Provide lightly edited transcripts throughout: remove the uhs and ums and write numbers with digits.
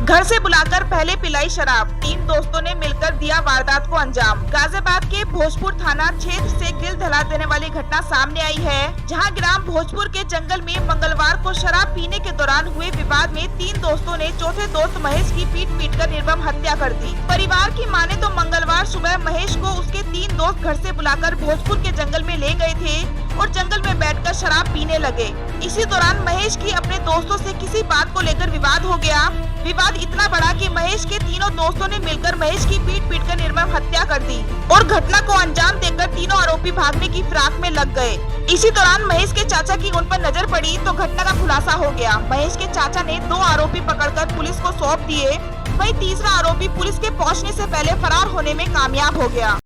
घर से बुलाकर पहले पिलाई शराब, 3 दोस्तों ने मिलकर दिया वारदात को अंजाम। गाजियाबाद के भोजपुर थाना क्षेत्र से दिल दहला देने वाली घटना सामने आई है, जहां ग्राम भोजपुर के जंगल में मंगलवार को शराब पीने के दौरान हुए विवाद में 3 दोस्तों ने चौथे दोस्त महेश की पीट कर निर्मम हत्या कर दी। परिवार की माने तो मंगलवार सुबह महेश को उसके 3 दोस्त घर से बुलाकर भोजपुर के जंगल में ले गए थे और जंगल में बैठकर शराब पीने लगे। इसी दौरान महेश की अपने दोस्तों से किसी बात को लेकर विवाद हो गया। विवाद इतना बड़ा कि महेश के तीनों दोस्तों ने मिलकर महेश की पीट कर निर्मम हत्या कर दी और घटना को अंजाम देकर तीनों आरोपी भागने की फिराक में लग गए। इसी दौरान महेश के चाचा की उन पर नजर पड़ी तो घटना का खुलासा हो गया। महेश के चाचा ने 2 आरोपी पकड़कर पुलिस को सौंप दिए, वहीं तीसरा आरोपी पुलिस के पहुंचने से पहले फरार होने में कामयाब हो गया।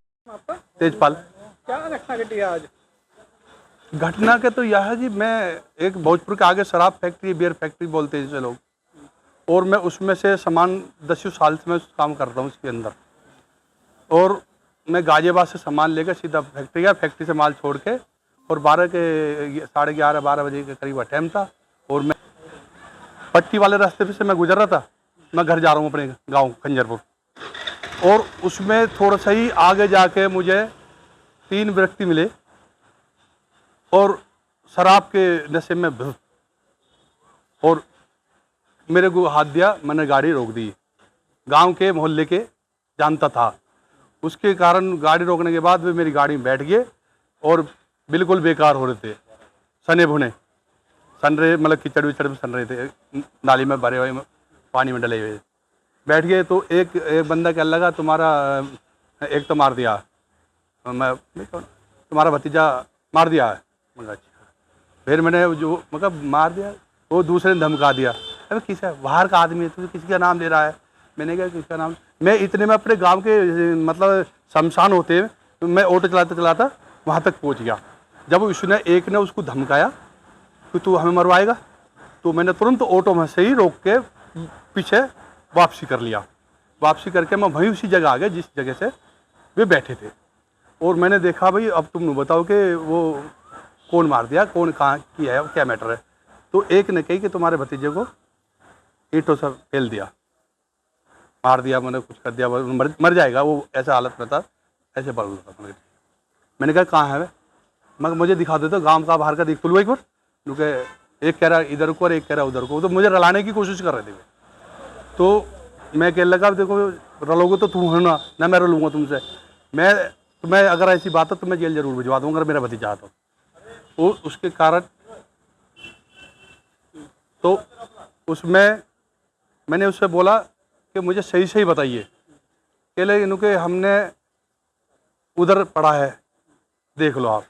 तेजपाल, क्या घटना घटी आज? घटना के तो यह है जी, मैं एक भोजपुर के आगे शराब फैक्ट्री, बियर फैक्ट्री बोलते हैं जिसे लोग, और मैं उसमें से सामान 10 साल से मैं काम करता हूँ उसके अंदर। और मैं गाजियाबाद से सामान लेकर सीधा फैक्ट्री गया, फैक्ट्री से माल छोड़ के, और 11:30-12 बजे के करीब टाइम था और मैं पट्टी वाले रास्ते से मैं गुजर रहा था। मैं घर जा रहा हूँ अपने गांव खंजरपुर, और उसमें थोड़ा सा ही आगे जाके मुझे 3 व्यक्ति मिले और शराब के नशे में और मेरे को हाथ दिया। मैंने गाड़ी रोक दी। गांव के मोहल्ले के जानता था, उसके कारण गाड़ी रोकने के बाद वे मेरी गाड़ी में बैठ गए और बिल्कुल बेकार हो रहे थे, सने भुने सन रहे, मतलब कीचड़ विचड़ में सन रहे थे, नाली में भरे हुए, पानी में डले हुए बैठ गए। तो एक बंदा क्या लगा, तुम्हारा एक तो मार दिया, मैं तुम्हारा भतीजा मार दिया है। मैं अच्छा। फिर मैंने जो मतलब मार दिया, वो दूसरे ने धमका दिया, अरे किसी बाहर का आदमी है, तू किसी का नाम ले रहा है। मैंने कहा किसका नाम? मैं इतने में अपने गांव के मतलब शमशान होते हैं, तो मैं ऑटो चलाता चलाता वहाँ तक पहुँच गया। जब उसने एक ने उसको धमकाया कि तू हमें मरवाएगा, तो मैंने तुरंत ऑटो में से ही रोक के पीछे वापसी कर लिया। वापसी करके मैं वहीं उसी जगह आ गया जिस जगह से वे बैठे थे, और मैंने देखा भाई अब तुम बताओ कि वो कौन मार दिया, कौन कहाँ किया है, क्या मैटर है। तो एक ने कही कि तुम्हारे भतीजे को ईंटों से फेल दिया, मार दिया, मैंने कुछ कर दिया, मर जाएगा वो, ऐसा हालत में था, ऐसे बोल रहा था। मैंने कहा कहाँ है वे? मगर मुझे दिखा दे, तो गांव का बाहर का देख पुलवा एक बार, क्योंकि एक कह रहा इधर को और एक कह रहा उधर को, तो मुझे रलाने की कोशिश कर रहे थे। तो मैं कहने लगा देखो रलोगे तो तुम होना ना, मैं रलूँगा तुमसे, मैं अगर ऐसी बात है तो मैं जेल जरूर भिजवा दूँगा अगर मेरा भतीजा आता तो। उसके कारण तो उसमें मैंने उससे बोला कि मुझे सही बताइए, कह ले इनके हमने उधर पढ़ा है, देख लो आप।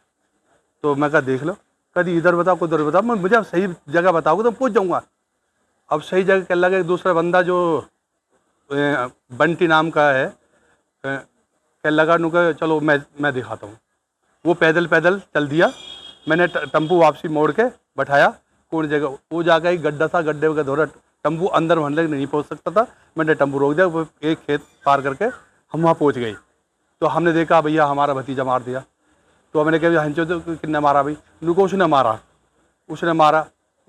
तो मैं कहा देख लो, कभी इधर बताओ उधर बताओ, मैं मुझे सही जगह बताओगे तो पहुंच जाऊंगा। अब सही जगह कह लगा, दूसरा बंदा जो बंटी नाम का है, कह लगा नुके चलो मैं दिखाता हूँ। वो पैदल चल दिया। मैंने टम्पू वापसी मोड़ के बैठाया कौन जगह, वो जाकर एक गड्ढा था, गड्ढे का दौरा, टम्पू अंदर भरने नहीं पहुँच सकता था। मैंने टम्पू रोक दिया, वो एक खेत पार करके हम वहाँ पहुँच गए। तो हमने देखा भैया हमारा भतीजा मार दिया। तो मैंने कहा हंचो तो किसने मारा भाई? उनको उसने मारा।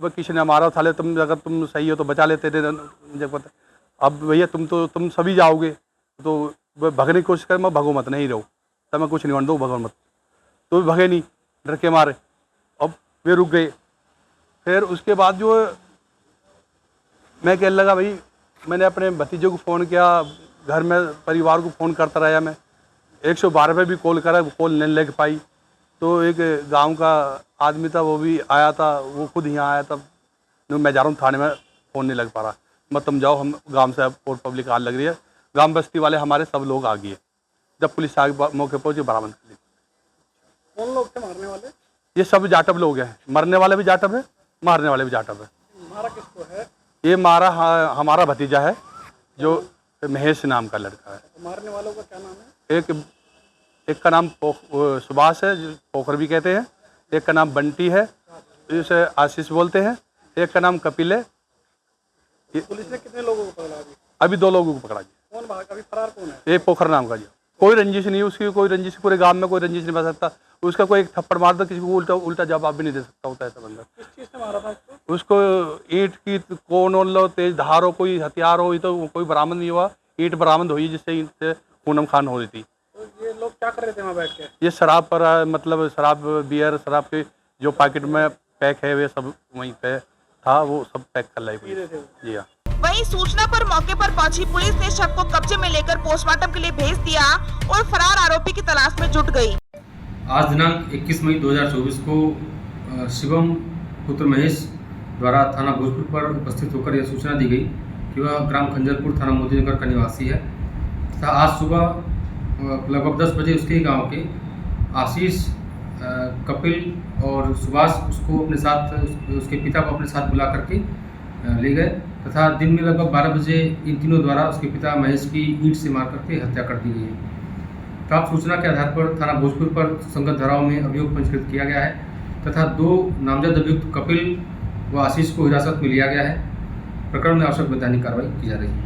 वह किसी ने मारा, थाले तुम अगर तुम सही हो तो बचा लेते थे, मुझे पता। अब भैया तुम सभी जाओगे तो भगने की कोशिश कर, मैं भगो मत, नहीं रहो तब मैं कुछ नहीं बन दो, भगो मत। तो भगे नहीं, डर के मारे। अब वे रुक गए। फिर उसके बाद जो मैं कहने लगा भाई, मैंने अपने भतीजे को फ़ोन किया, घर में परिवार को फ़ोन करता रहा मैं, 112 पे भी कॉल करा, कॉल नहीं लग पाई। तो एक गांव का आदमी था, वो भी आया था, वो खुद यहाँ आया था। मैं जा रहा हूँ थाने में, फ़ोन नहीं लग पा रहा। मत तुम जाओ, हम गांव से और पब्लिक आने लग रही है। गांव बस्ती वाले हमारे सब लोग आ गए। जब पुलिस आगे मौके पहुँचे, बरामद कर ली। कौन लोग थे मारने वाले? ये सब जाटव लोग हैं, मरने वाले भी जाटव है, मारने वाले भी जाटव है। मारा किसको है? ये मारा हमारा भतीजा है, जो महेश नाम का लड़का है। मारने वालों का क्या नाम है? एक का नाम सुभाष है, जो पोखर भी कहते हैं। एक का नाम बंटी है, जिसे आशीष बोलते हैं। एक का नाम कपिल है। पुलिस ने कितने लोगों को पकड़ा? अभी 2 लोगों को पकड़ा जी। कौन भाग? अभी फरार कौन है? एक पोखर नाम का जी। कोई रंजिश नहीं उसकी, कोई रंजिश पूरे गांव में कोई रंजिश नहीं बन सकता उसका। कोई एक थप्पड़ मार दो किसी को, उल्टा जवाब भी नहीं दे सकता होता है ऐसा बंदा। किस चीज़ से मारा था उसको? उसको ईंट की कोन हो लो, तेज धार हो, कोई हथियार हो, ये तो कोई बरामद नहीं हुआ। ईंट बरामद हुई जिससे ईंट से पूनम खान हो रही थी। तो ये लोग क्या कर रहे थे वहाँ बैठ के? ये शराब पर मतलब शराब बियर शराब के जो पैकेट में पैक है वे सब वहीं पे था, वो सब पैक कर लाई पी रहे थे वो। जी हाँ। वहीं सूचना पर मौके पर पहुंची पुलिस ने शव को कब्जे में लेकर पोस्टमार्टम के लिए भेज दिया और फरार आरोपी की तलाश में जुट गई। आज दिनांक 21 मई 2024 को शिवम पुत्र महेश द्वारा थाना भोजपुर पर उपस्थित होकर यह सूचना दी गई कि वह ग्राम खंजरपुर थाना मोदीनगर का निवासी है तथा आज सुबह लगभग 10 बजे उसके ही गांव के आशीष, कपिल और सुभाष उसको अपने साथ उसके पिता को अपने साथ बुला करके ले गए तथा दिन में लगभग 12 बजे इन तीनों द्वारा उसके पिता महेश की ईंट से मार करके हत्या कर दी गई है। प्राप्त सूचना के आधार पर थाना भोजपुर पर संगत धाराओं में अभियोग पंजीकृत किया गया है तथा 2 नामजद अभियुक्त कपिल व आशीष को हिरासत में लिया गया है। प्रकरण में आवश्यक वैधानिक कार्रवाई की जा रही है।